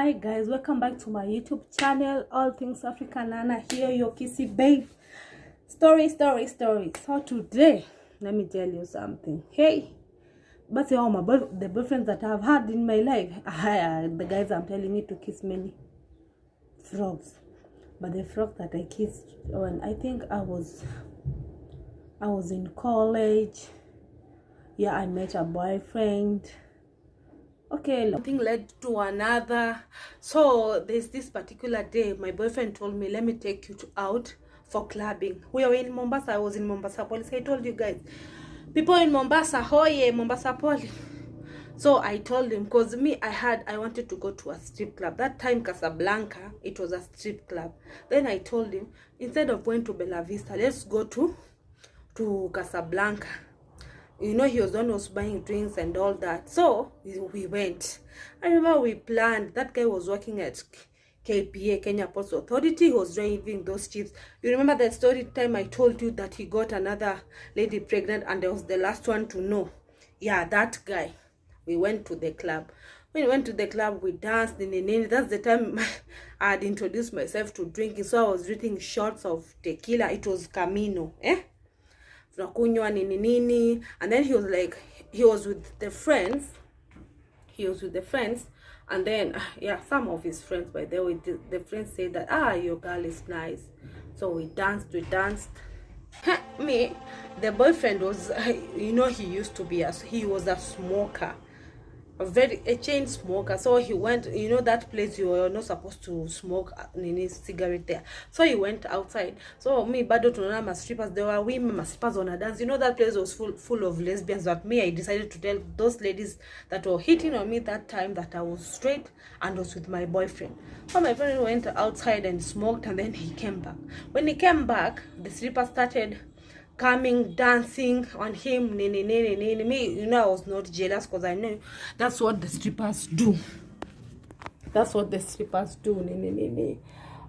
Hi guys, welcome back to my YouTube channel, All Things African Nana here, your kissy babe. Story. So today, let me tell you something. Hey, but all the boyfriends that I've had in my life, the guys I'm telling me to kiss many frogs. But the frog that I kissed when I think I was in college. Yeah, I met a boyfriend. Okay, something led to another. So there's this particular day my boyfriend told me, let me take you out for clubbing. We were in Mombasa. I was in Mombasa Police. I told you guys, people in Mombasa, hoye, Mombasa Police. So I told him, because I wanted to go to a strip club. That time Casablanca, it was a strip club. Then I told him, instead of going to Bella Vista, let's go to Casablanca. You know, he was the one who was buying drinks and all that. So we went. I remember we planned. That guy was working at KPA, Kenya Ports Authority. He was driving those chips. You remember that story time I told you that he got another lady pregnant and I was the last one to know? Yeah, that guy. We went to the club. When we went to the club, we danced. That's the time I had introduced myself to drinking. So I was drinking shots of tequila. It was Camino. And then he was with the friends. And then yeah, some of his friends, by the way, the friends said that your girl is nice. So we danced. Me, the boyfriend was he used to be he was a smoker, a chain smoker. So he went, that place you are not supposed to smoke cigarette there. So he went outside. So me bado tunaona ma strippers, there were women ma strippers on a dance. That place was full of lesbians. But me, I decided to tell those ladies that were hitting on me that time that I was straight and was with my boyfriend. So my friend went outside and smoked, and then he came back. When he came back, the strippers started coming, dancing on him. Me, I was not jealous, because I know that's what the strippers do.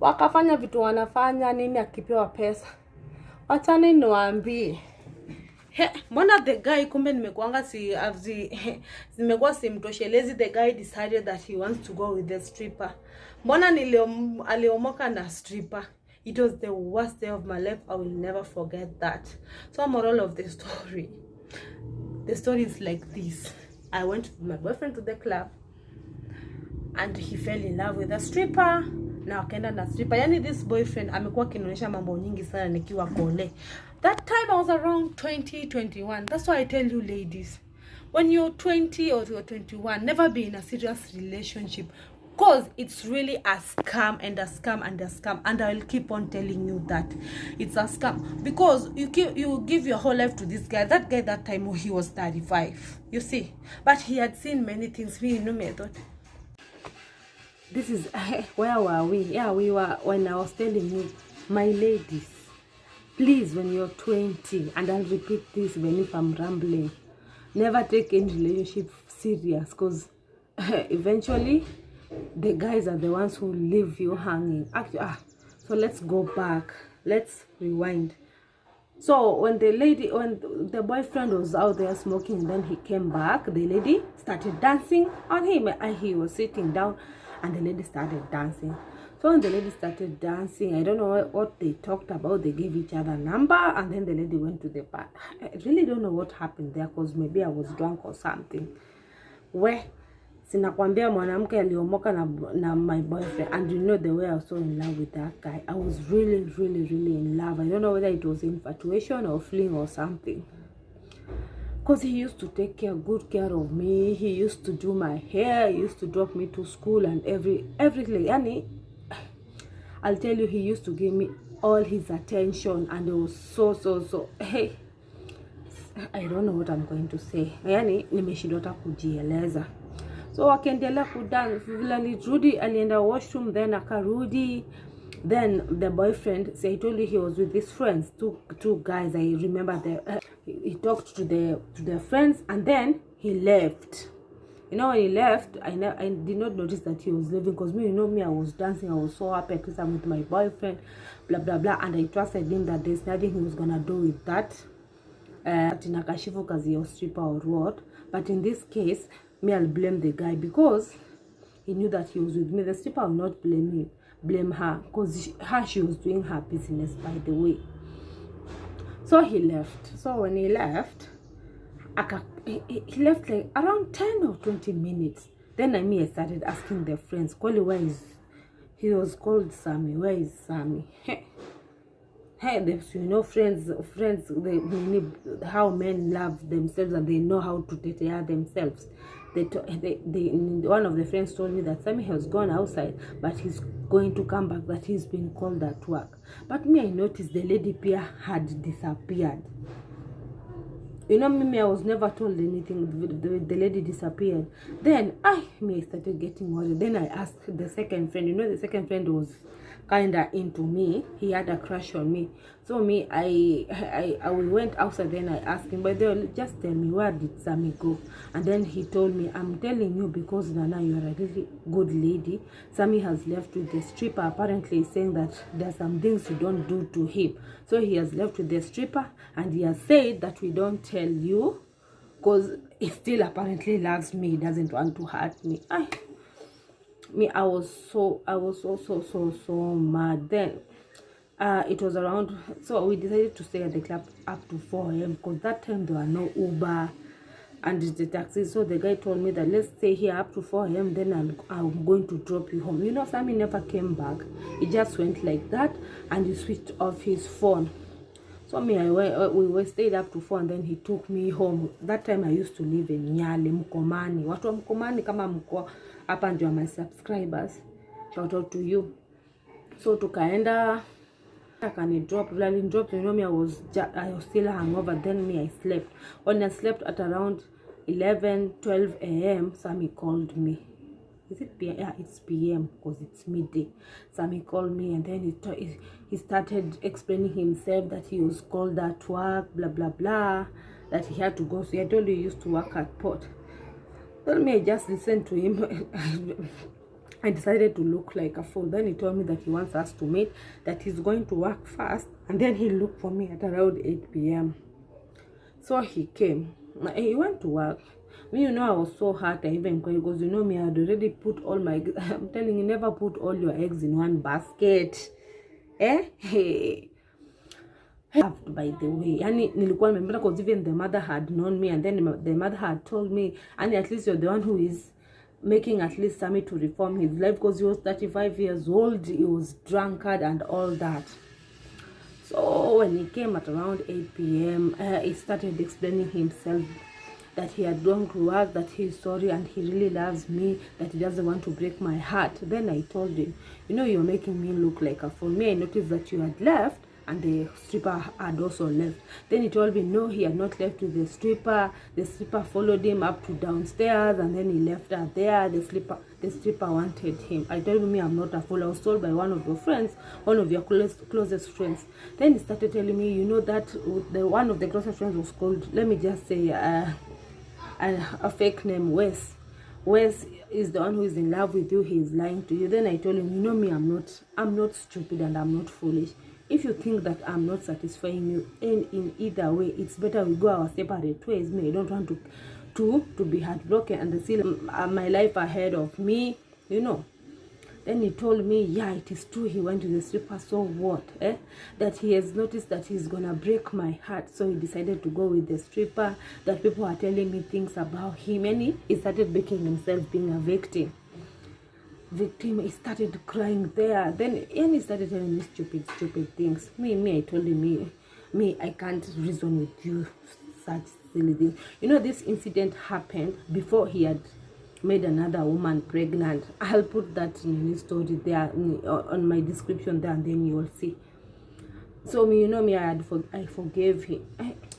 Wakafanya vitu wanafanya nini akipewa pesa. Wachani niwaambie. Mbona the guy, kumbe nimekuanga nimekuwa simtoshelezi. The guy decided that he wants to go with the stripper. Mbona aliomoka na stripper. It was the worst day of my life. I will never forget that. So moral of the story. The story is like this. I went with my boyfriend to the club, and he fell in love with a stripper. Na wakaenda na stripper. Yani this boyfriend amekuwa kinionyesha mambo nyingi sana nikiwa kole. That time I was around 20-21. That's why I tell you ladies, when you're 20 or you're 21, never be in a serious relationship. Because it's really a scam and a scam and a scam. And I will keep on telling you that it's a scam. Because you give your whole life to this guy. That guy that time, he was 35. You see? But he had seen many things. Me, I thought, this is, where were we? Yeah, we were, when I was telling you, my ladies, please, when you're 20, and I'll repeat this even if I'm rambling, never take any relationship serious. Because eventually, the guys are the ones who leave you hanging. Actually, so let's go back. Let's rewind. So when the boyfriend was out there smoking, then he came back, the lady started dancing on him. He was sitting down, and the lady started dancing. So when the lady started dancing, I don't know what they talked about. They gave each other a number, and then the lady went to the bar. I really don't know what happened there, because maybe I was drunk or something. Where sinakwambia mwanamke aliomoka na my boyfriend, and the way I was so in love with that guy. I was really in love. I don't know whether it was infatuation or fling or something, because he used to take good care of me. He used to do my hair, he used to drop me to school, and everything. Yani, I'll tell you, he used to give me all his attention, and it was so hey, I don't know what I'm going to say. Yani nimeshindwa kujieleza. So akaendelea kudance. Vile alirudi, alienda washroom, then akarudi. Then the boyfriend, I told you he was with his friends, two guys. I remember he talked to the friends, and then he left. When he left, I did not notice that he was leaving, because me, I was dancing. I was so happy because I'm with my boyfriend, blah blah blah, and I trusted him that there's nothing he was gonna do with that. Tinakashifu kazi ya stripper or what. But in this case, me, I'll blame the guy, because he knew that he was with me. The stripper will not blame her, because she was doing her business, by the way. So he left. So when he left, he left like around 10 or 20 minutes. Then I started asking their friends, Kweli, where is he? Was called Sammy. Where is Sammy? Hey, friends, how men love themselves and they know how to take care of themselves. One of the friends told me that Sammy has gone outside, but he's going to come back, that he's been called at work. But me, I noticed the lady Pia had disappeared. You know, me, I was never told anything. The lady disappeared. Then I started getting worried. Then I asked the second friend. You know, the second friend was kinda into me. He had a crush on me. So me, I went outside. Then I asked him, but they just tell me, where did Sammy go? And then he told me, I'm telling you because Nana, you are a really good lady. Sammy has left with the stripper. Apparently saying that there's some things you don't do to him. So he has left with the stripper, and he has said that we don't tell you because he still apparently loves me. He doesn't want to hurt me. I was so mad. Then it was around, so we decided to stay at the club up to 4 a.m. because that time there were no Uber and the taxi. So the guy told me that let's stay here up to 4 a.m. then I'm going to drop you home. You know, Sammy never came back. He just went like that and he switched off his phone. So we stayed up to 4 and then he took me home. That time I used to live in Nyali, Mkomani. Watu wa Mkomani kama mko hapa ndio my subscribers. Shout out to you. So tukaenda, drop, you know me, I was still hungover. Then I slept. When I slept at around 11-12 a.m. Sammy called me. Is it PM? Yeah, it's PM because it's midday. Sammy called me and then he started explaining himself that he was called at work, blah blah blah, that he had to go. So I told you he used to work at port. Told me I just listened to him. I decided to look like a fool. Then he told me that he wants us to meet, that he's going to work fast, and then he'll look for me at around 8 p.m. So he came. He went to work. Me, you know, I was so hurt. I even cried because, you know me, I had already put all my... I'm telling you, never put all your eggs in one basket. Hey. By the way, nilikuwa nimependa because even the mother had known me, and then the mother had told me, and at least you're the one who is making at least Sammy to reform his life because he was 35 years old, he was drunkard and all that. So when he came at around 8 p.m, he started explaining himself that he had gone to work, that he's sorry and he really loves me, that he doesn't want to break my heart. Then I told him, you know, you're making me look like a fool. Me, I noticed that you had left and the stripper had also left. Then he told me no, he had not left with the stripper. The stripper followed him up to downstairs and then he left her there. The stripper wanted him. I told him I'm not a fool. I was told by one of your friends, one of your closest friends. Then he started telling me, you know, that the one of the closest friends was called, let me just say, a fake name, Wes. Wes is the one who is in love with you. He is lying to you. Then I told him, you know me, I'm not stupid and I'm not foolish. If you think that I'm not satisfying you in either way, it's better we go our separate ways. Me, I don't want to be heartbroken and see my life ahead of me, you know. Then he told me, yeah, it is true, he went to the stripper. So what? That he has noticed that he's gonna break my heart, so he decided to go with the stripper. That people are telling me things about him, and he started making himself being a victim. He started crying there. Then he started telling me stupid things. Me, I told him, me, I can't reason with you such silly things. You know, this incident happened before he had made another woman pregnant. I'll put that in his story there on my description there, and then you will see. So me, you know me, I forgave him.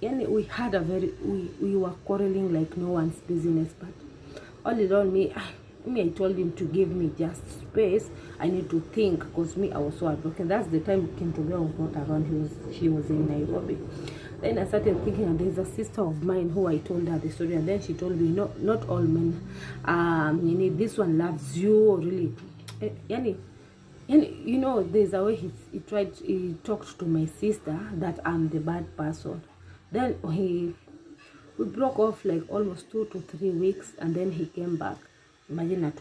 We had we were quarreling like no one's business, but all in all, I told him to give me just space. I need to think because me, I was so heartbroken. That's the time Kintobia was not around. She was in Nairobi. Then I started thinking, and there's a sister of mine who I told her the story, and then she told me, no, not all men. This one loves you, really. You know, there's a way he talked to my sister that I'm the bad person. Then we broke off like almost 2 to 3 weeks, and then he came back. imagine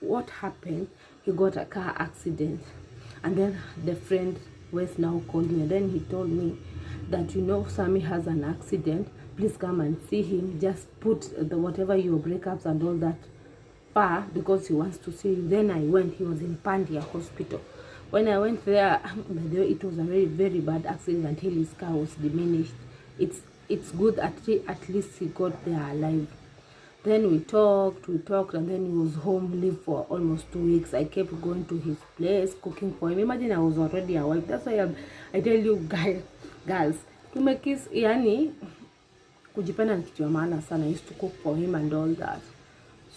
what happened, he got a car accident, and then the friend Wes now called me, and then he told me that, you know, Sammy has an accident, please come and see him, just put the whatever your breakups and all that far, because he wants to see you. Then I went. He was in Pandia Hospital. When I went there, by the way, it was a very, very bad accident until his car was diminished. It's good at least he got there alive. Then we talked, and then he was home, lived for almost 2 weeks. I kept going to his place, cooking for him. Imagine, I was already a wife. That's why I tell you girls, to make kiss, yani, kujipenda ni kitu ya maana sana. I used to cook for him and all that.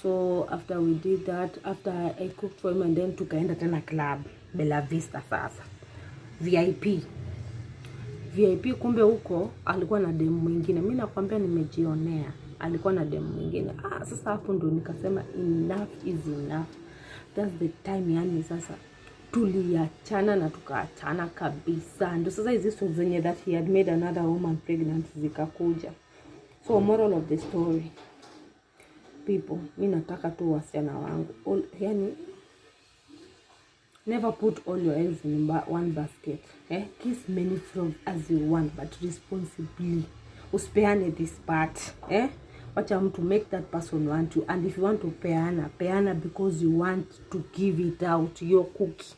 So after we did that, after I cooked for him, and then tukaenda tena club, Bella Vista sasa. VIP, kumbe huko alikuwa na demu mwingine. Mimi nakwambia nimejionea. Alikuwa na demu mwingine. Sasa hapo ndo nikasema enough is enough. That's the time, yani sasa tuliachana na tukaachana kabisa. Ndio sasa hizi stories zenye that he had made another woman pregnant zikakuja. So moral of the story, people, mimi nataka tu wasichana wangu, yani never put all your eggs in one basket. Kiss many frogs as you want, but responsibly. Usipeane this part. Wacha mtu make that person want you, and if you want to peana because you want to give it out, your cookie.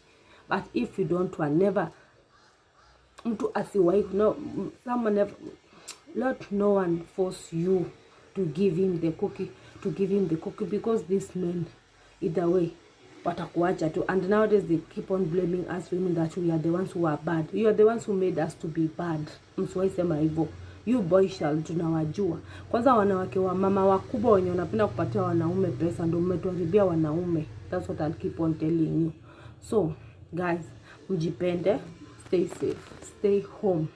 But if you don't want, never mtu asiwahi, no, someone never, let no one force you to give him the cookie, because these men, either way, watakuacha tu. And nowadays they keep on blaming us women that we are the ones who are bad. You are the ones who made us to be bad. Msiwahi sema hivyo. You boy shall, tunawajua. Kwanza wanawake wa mama wakubwa wenye wanapenda kupatia wanaume pesa ndio umetuharibia wanaume. That's what I'll keep on telling you. So guys, mjipende, stay safe, stay home.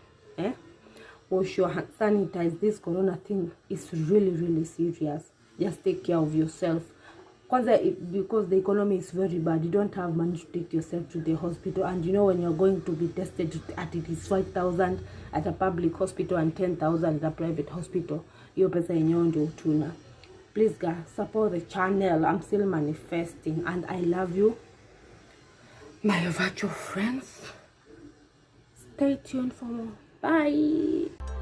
Wash your hands, sanitize. This corona thing is really, really serious. Just take care of yourself. Kwanza, because the economy is very bad, you don't have money to take yourself to the hospital, and you know when you're going to be tested at it is 5,000 at a public hospital and 10,000 at a private hospital. Hiyo pesa yenyewe ndio utuna. Please guys, support the channel. I'm still manifesting, and I love you, my virtual friends. Stay tuned for more. Bye.